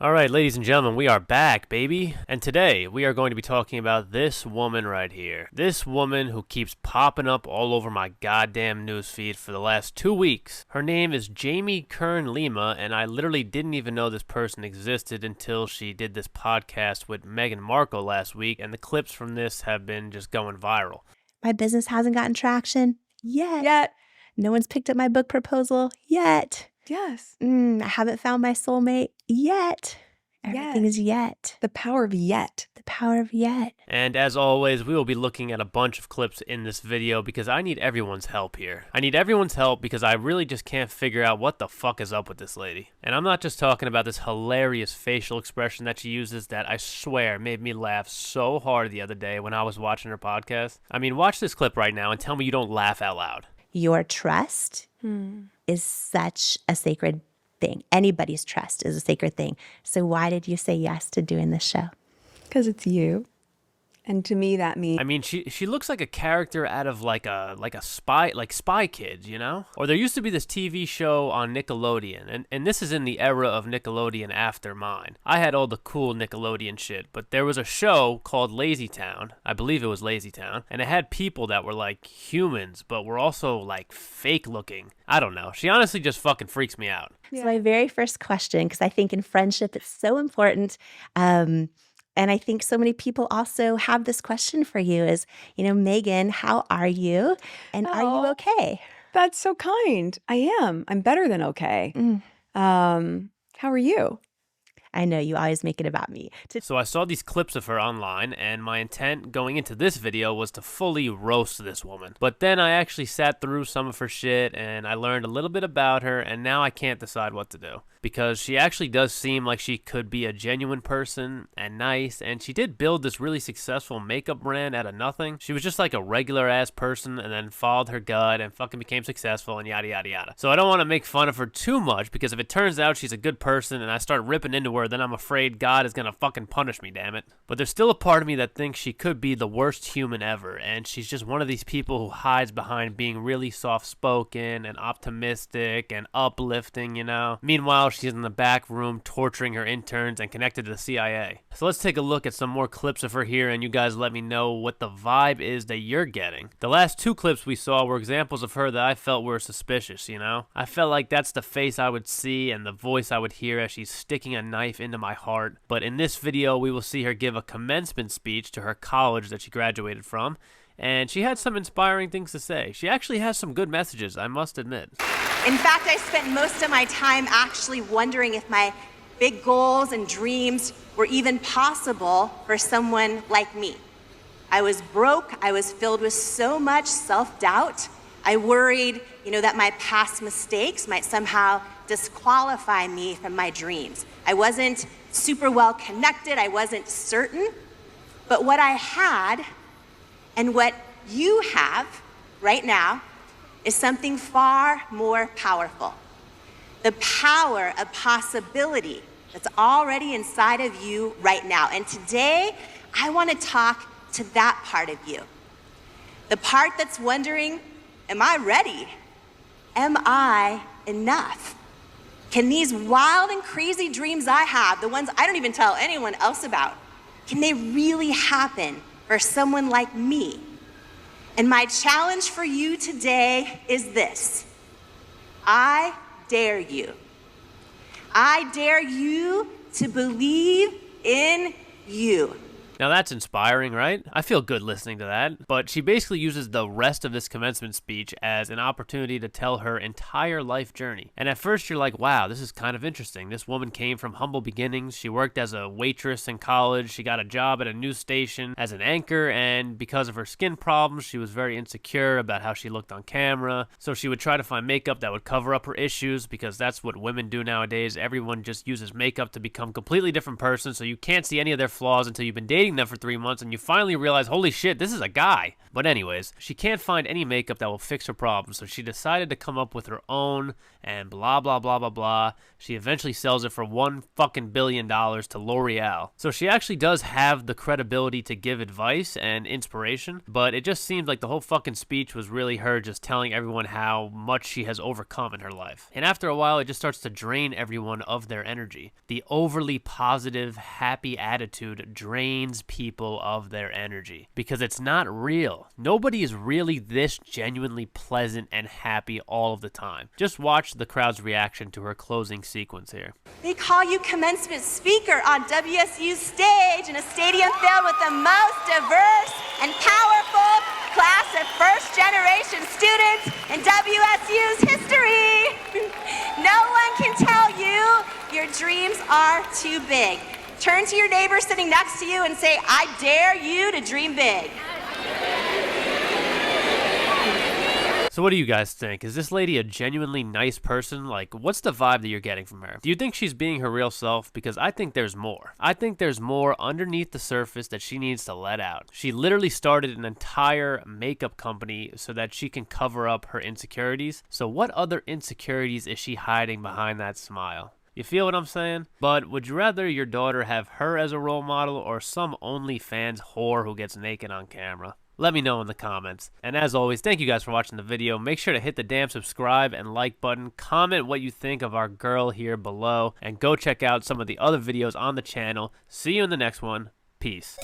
All right, ladies and gentlemen, we are back, baby. And today we are going to be talking about this woman right here. This woman who keeps popping up all over my goddamn newsfeed for the last 2 weeks. Her name is Jamie Kern Lima, and I literally didn't even know this person existed until she did this podcast with Meghan Markle last week, and the clips from this have been just going viral. My business hasn't gotten traction yet. No one's picked up my book proposal yet. Yes. I haven't found my soulmate yet. Everything is yet. The power of yet. The power of yet. And as always, we will be looking at a bunch of clips in this video because I need everyone's help here. I need everyone's help because I really just can't figure out what the fuck is up with this lady. And I'm not just talking about this hilarious facial expression that she uses that I swear made me laugh so hard the other day when I was watching her podcast. I mean, watch this clip right now and tell me you don't laugh out loud. Your trust is such a sacred thing. Anybody's trust is a sacred thing. So why did you say yes to doing this show? Because it's you. And to me, that means... I mean, she looks like a character out of like a Spy Kids, you know? Or there used to be this TV show on Nickelodeon, and this is in the era of Nickelodeon after mine. I had all the cool Nickelodeon shit, but there was a show called Lazy Town. I believe it was Lazy Town, and it had people that were like humans, but were also like fake looking. I don't know. She honestly just fucking freaks me out. So my very first question, because I think in friendship it's so important, and I think so many people also have this question for you is, Meghan, how are you? And are you okay? That's so kind. I am. I'm better than okay. How are you? I know you always make it about me. So I saw these clips of her online, and my intent going into this video was to fully roast this woman. But then I actually sat through some of her shit, and I learned a little bit about her, and now I can't decide what to do. Because she actually does seem like she could be a genuine person and nice, and she did build this really successful makeup brand out of nothing. She was just like a regular ass person and then followed her gut and fucking became successful and yada yada yada. So I don't want to make fun of her too much because if it turns out she's a good person and I start ripping into her, then I'm afraid God is gonna fucking punish me, damn it. But there's still a part of me that thinks she could be the worst human ever, and she's just one of these people who hides behind being really soft-spoken and optimistic and uplifting, you know? Meanwhile, she's in the back room torturing her interns and connected to the CIA. So let's take a look at some more clips of her here, and you guys let me know what the vibe is that you're getting. The last two clips we saw were examples of her that I felt were suspicious, you know? I felt like that's the face I would see and the voice I would hear as she's sticking a knife into my heart. But in this video, we will see her give a commencement speech to her college that she graduated from, and she had some inspiring things to say. She actually has some good messages, I must admit. In fact, I spent most of my time actually wondering if my big goals and dreams were even possible for someone like me. I was broke. I was filled with so much self-doubt. I worried, that my past mistakes might somehow disqualify me from my dreams. I wasn't super well connected. I wasn't certain. But what I had and what you have right now is something far more powerful. The power of possibility that's already inside of you right now. And today, I want to talk to that part of you. The part that's wondering, am I ready? Am I enough? Can these wild and crazy dreams I have, the ones I don't even tell anyone else about, can they really happen for someone like me? And my challenge for you today is this. I dare you. I dare you to believe in you. Now that's inspiring, right? I feel good listening to that. But she basically uses the rest of this commencement speech as an opportunity to tell her entire life journey. And at first you're like, wow, this is kind of interesting. This woman came from humble beginnings. She worked as a waitress in college. She got a job at a news station as an anchor, and because of her skin problems, she was very insecure about how she looked on camera. So she would try to find makeup that would cover up her issues, because that's what women do nowadays. Everyone just uses makeup to become a completely different person, so you can't see any of their flaws until you've been dating dating them for 3 months and you finally realize, holy shit, this is a guy. But anyways, she can't find any makeup that will fix her problem, so she decided to come up with her own and blah, blah, blah, blah, blah. She eventually sells it for $1 fucking billion to L'Oreal. So she actually does have the credibility to give advice and inspiration, but it just seems like the whole fucking speech was really her just telling everyone how much she has overcome in her life. And after a while, it just starts to drain everyone of their energy. The overly positive, happy attitude drains people of their energy because it's not real. Nobody is really this genuinely pleasant and happy all of the time. Just watch the crowd's reaction to her closing sequence here. They call you commencement speaker on WSU's stage in a stadium filled with the most diverse and powerful class of first-generation students in WSU's history. No one can tell you your dreams are too big. Turn to your neighbor sitting next to you and say, I dare you to dream big. So what do you guys think? Is this lady a genuinely nice person? Like, what's the vibe that you're getting from her? Do you think she's being her real self? Because I think there's more. I think there's more underneath the surface that she needs to let out. She literally started an entire makeup company so that she can cover up her insecurities. So what other insecurities is she hiding behind that smile? You feel what I'm saying? But would you rather your daughter have her as a role model or some OnlyFans whore who gets naked on camera? Let me know in the comments. And as always, thank you guys for watching the video. Make sure to hit the damn subscribe and like button. Comment what you think of our girl here below. And go check out some of the other videos on the channel. See you in the next one. Peace.